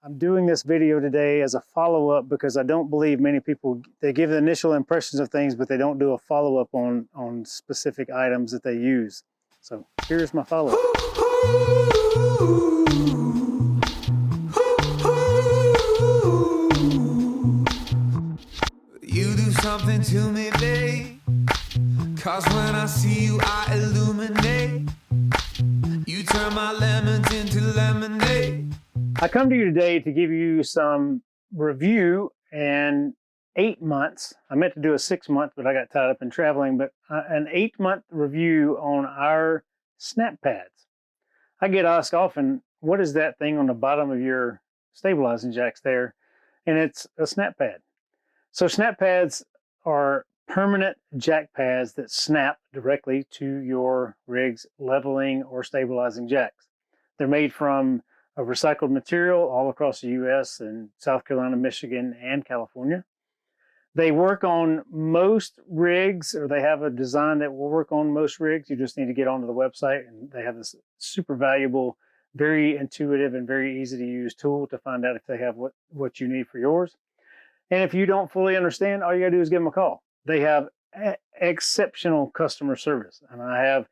I'm doing this video today as a follow-up because I don't believe many people, they give the initial impressions of things, but they don't do a follow-up on specific items that they use. So here's my follow-up. You do something to me, babe, 'cause when I see you, I illuminate. You turn my lemons into lemonade. I come to you today to give you some review and 8 months. I meant to do a 6-month, but I got tied up in traveling, but an 8-month review on our SnapPads. I get asked often, what is that thing on the bottom of your stabilizing jacks there? And it's a SnapPad. So SnapPads are permanent jack pads that snap directly to your rig's leveling or stabilizing jacks. They're made from a recycled material all across the US and South Carolina, Michigan, and California. They work on most rigs, or they have a design that will work on most rigs. You just need to get onto the website, and they have this super valuable, very intuitive, and very easy to use tool to find out if they have what you need for yours. And if you don't fully understand, all you gotta do is give them a call. They have exceptional customer service, and I have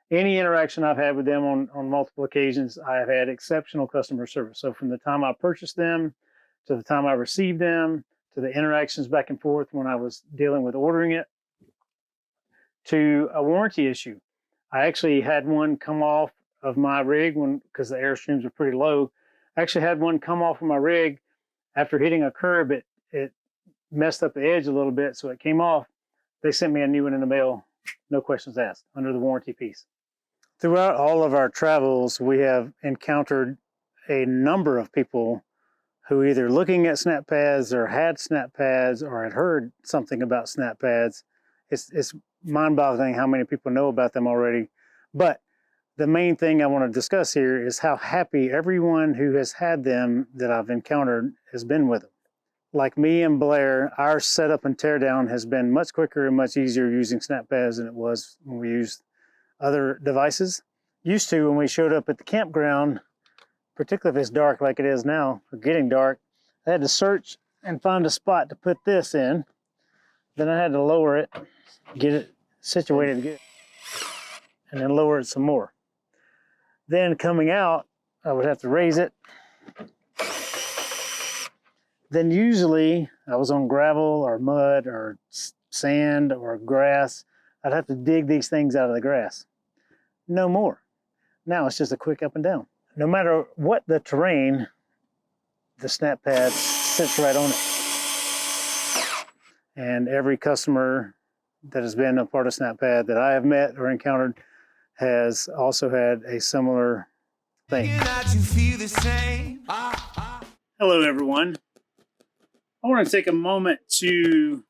any interaction I've had with them on multiple occasions, I have had exceptional customer service. So from the time I purchased them to the time I received them, to the interactions back and forth when I was dealing with ordering it, to a warranty issue. I actually had one come off of my rig because the Airstreams are pretty low. I actually had one come off of my rig after hitting a curb. It messed up the edge a little bit, so it came off. They sent me a new one in the mail, no questions asked, under the warranty piece. Throughout all of our travels, we have encountered a number of people who either looking at SnapPads or had SnapPads or had heard something about SnapPads. It's mind-boggling how many people know about them already. But the main thing I want to discuss here is how happy everyone who has had them that I've encountered has been with them. Like me and Blair, our setup and teardown has been much quicker and much easier using SnapPads than it was when we used other devices. Used to, when we showed up at the campground, particularly if it's dark like it is now, or getting dark, I had to search and find a spot to put this in. Then I had to lower it, get it situated good, and then lower it some more. Then coming out, I would have to raise it. Then usually I was on gravel or mud or sand or grass. I'd have to dig these things out of the grass. No more. Now it's just a quick up and down. No matter what the terrain, the SnapPad sits right on it. And every customer that has been a part of SnapPad that I have met or encountered has also had a similar thing. Hello, everyone. I want to take a moment to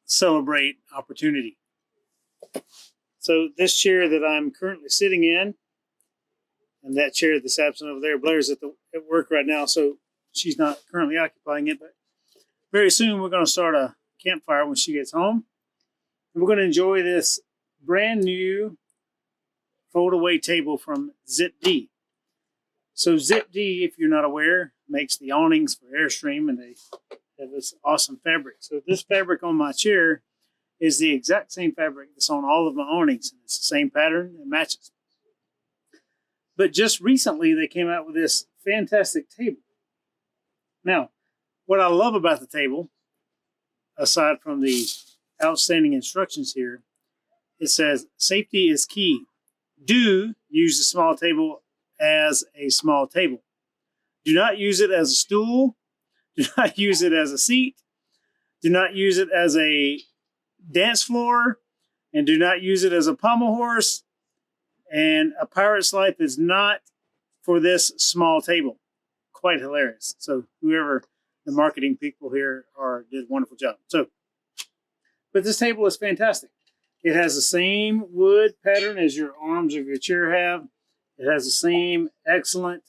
celebrate opportunity. So this chair that I'm currently sitting in, and that chair that's absent over there, Blair's at work right now, so she's not currently occupying it, but very soon we're going to start a campfire when she gets home. And we're going to enjoy this brand new foldaway table from ZipDee. So ZipDee, if you're not aware, makes the awnings for Airstream, and they have this awesome fabric. So this fabric on my chair is the exact same fabric that's on all of my awnings. It's the same pattern, it matches. But just recently, they came out with this fantastic table. Now, what I love about the table, aside from the outstanding instructions here, it says, safety is key. Do use the small table as a small table. Do not use it as a stool. Do not use it as a seat. Do not use it as a dance floor. And do not use it as a pommel horse. And a pirate's life is not for this small table. Quite hilarious. So whoever the marketing people here did a wonderful job. But this table is fantastic. It has the same wood pattern as your arms of your chair have. It has the same excellent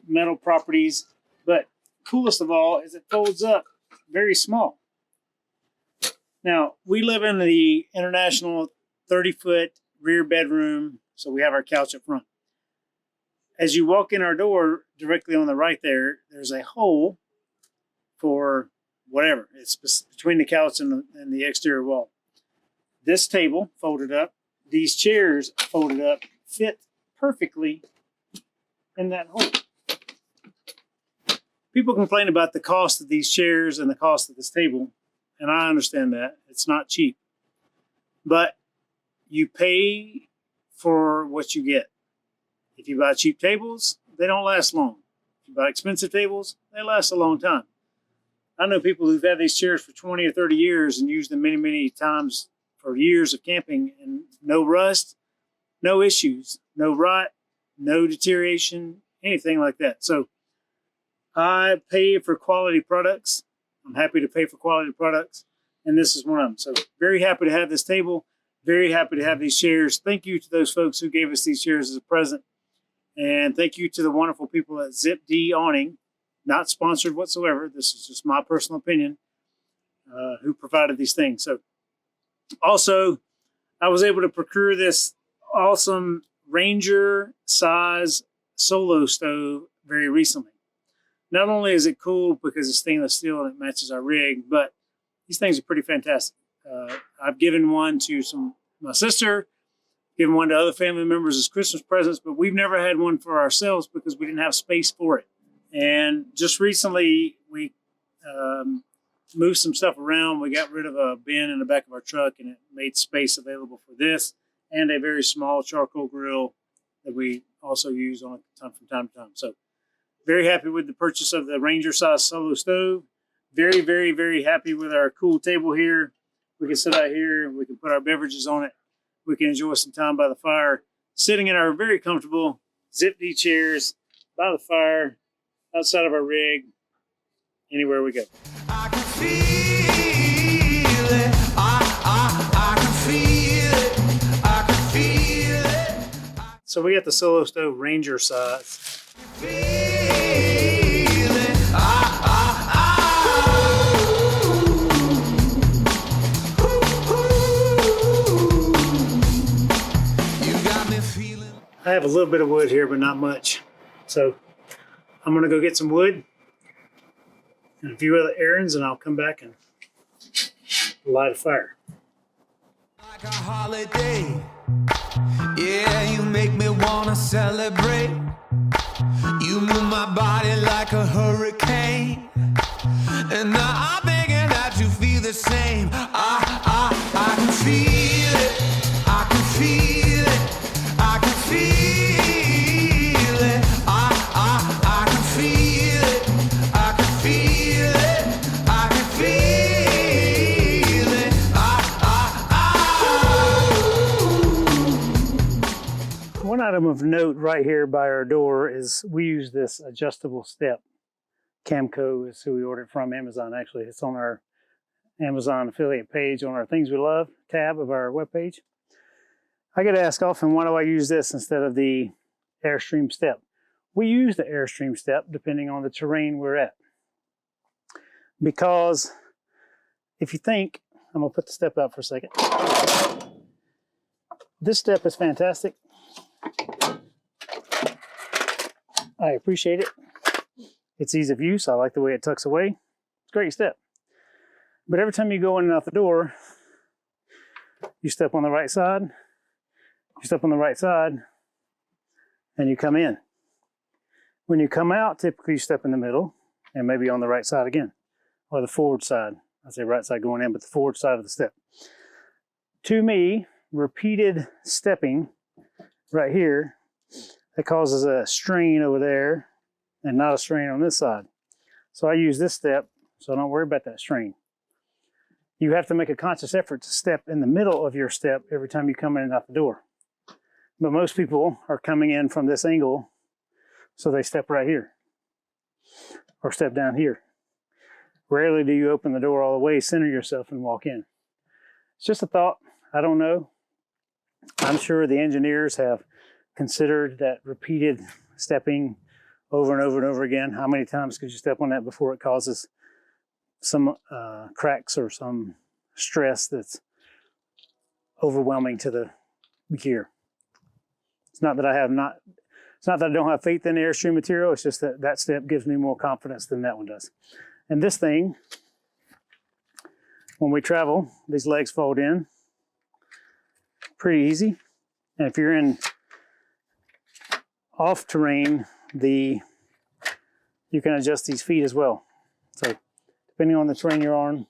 metal properties, but coolest of all is it folds up very small. Now, we live in the international 30-foot rear bedroom, so we have our couch up front. as you walk in our door, directly on the right there, there's a hole for whatever. It's between the couch and the exterior wall. This table folded up, these chairs folded up, fit perfectly in that hole. People complain about the cost of these chairs and the cost of this table, and I understand that. It's not cheap. But you pay for what you get. If you buy cheap tables, they don't last long. If you buy expensive tables, they last a long time. I know people who've had these chairs for 20 or 30 years and used them many, many times for years of camping, and no rust, no issues, no rot, no deterioration, anything like that. So I pay for quality products. I'm happy to pay for quality products, and this is one of them. So very happy to have this table, very happy to have these chairs. Thank you to those folks who gave us these chairs as a present. And thank you to the wonderful people at ZipDee Awning, not sponsored whatsoever. This is just my personal opinion, who provided these things. So also, I was able to procure this awesome Ranger size solo stove very recently. Not only is it cool because it's stainless steel and it matches our rig, but these things are pretty fantastic. I've given one to my sister, given one to other family members as Christmas presents, but we've never had one for ourselves because we didn't have space for it. And just recently, we moved some stuff around. We got rid of a bin in the back of our truck, and it made space available for this and a very small charcoal grill that we also use from time to time. So very happy with the purchase of the Ranger size solo stove. Very, very, very happy with our cool table here. We can sit out here. We can put our beverages on it. We can enjoy some time by the fire, sitting in our very comfortable ZipDee chairs by the fire, outside of our rig, anywhere we go. I can feel it. I can feel it. I can feel it. So we got the solo stove Ranger size. Feel it. You got me feeling. I have a little bit of wood here, but not much. So I'm gonna go get some wood and a few other errands, and I'll come back and light a fire. Like a holiday. Yeah, you make me wanna celebrate. You move my body like a hurricane. And now I'm thinking that you feel the same. I can feel it. I can feel it. I can feel it. I can feel it. I can feel it. I can feel it. One item of note right here by our door is we use this adjustable step. Camco is who we ordered from, Amazon actually. It's on our Amazon affiliate page on our Things We Love tab of our webpage. I get asked often, why do I use this instead of the Airstream step? We use the Airstream step depending on the terrain we're at. Because if you think, I'm gonna put the step out for a second. This step is fantastic. I appreciate it. It's ease of use. I like the way it tucks away. It's a great step. But every time you go in and out the door, you step on the right side, you step on the right side, and you come in. When you come out, typically you step in the middle and maybe on the right side again, or the forward side. I say right side going in, but the forward side of the step. To me, repeated stepping right here, that causes a strain over there and not a strain on this side. So I use this step, so I don't worry about that strain. You have to make a conscious effort to step in the middle of your step every time you come in and out the door. But most people are coming in from this angle, so they step right here or step down here. Rarely do you open the door all the way, center yourself, and walk in. It's just a thought. I don't know. I'm sure the engineers have considered that repeated stepping over and over and over again. How many times could you step on that before it causes some cracks or some stress that's overwhelming to the gear? It's not that I have not It's not that I don't have faith in the Airstream material. It's just that that step gives me more confidence than that one does. And this thing, when we travel, these legs fold in pretty easy. And if you're in off terrain, you can adjust these feet as well. So depending on the terrain you're on,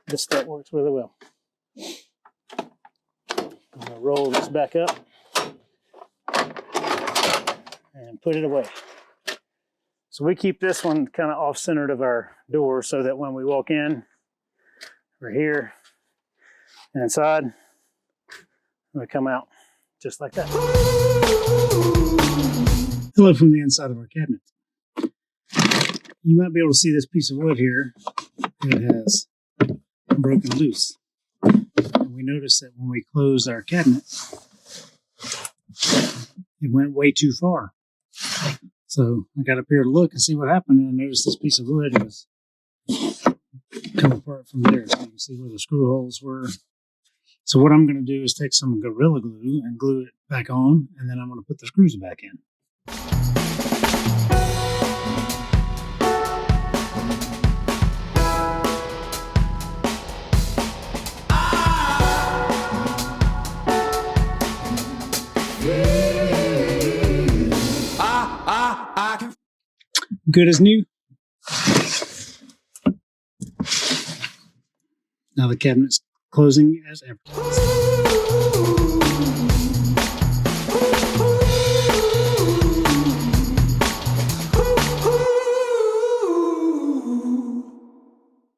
this step works really well. I'm going to roll this back up and put it away. So we keep this one kind of off-centered of our door so that when we walk in, we're here and inside, and we come out just like that. Hello from the inside of our cabinet. You might be able to see this piece of wood here. It has broken loose. And we noticed that when we closed our cabinet, it went way too far. So I got up here to look and see what happened, and I noticed this piece of wood was come apart from there. So you can see where the screw holes were. So what I'm going to do is take some Gorilla Glue and glue it back on, and then I'm going to put the screws back in. Good as new. Now the cabinet's closing as advertised.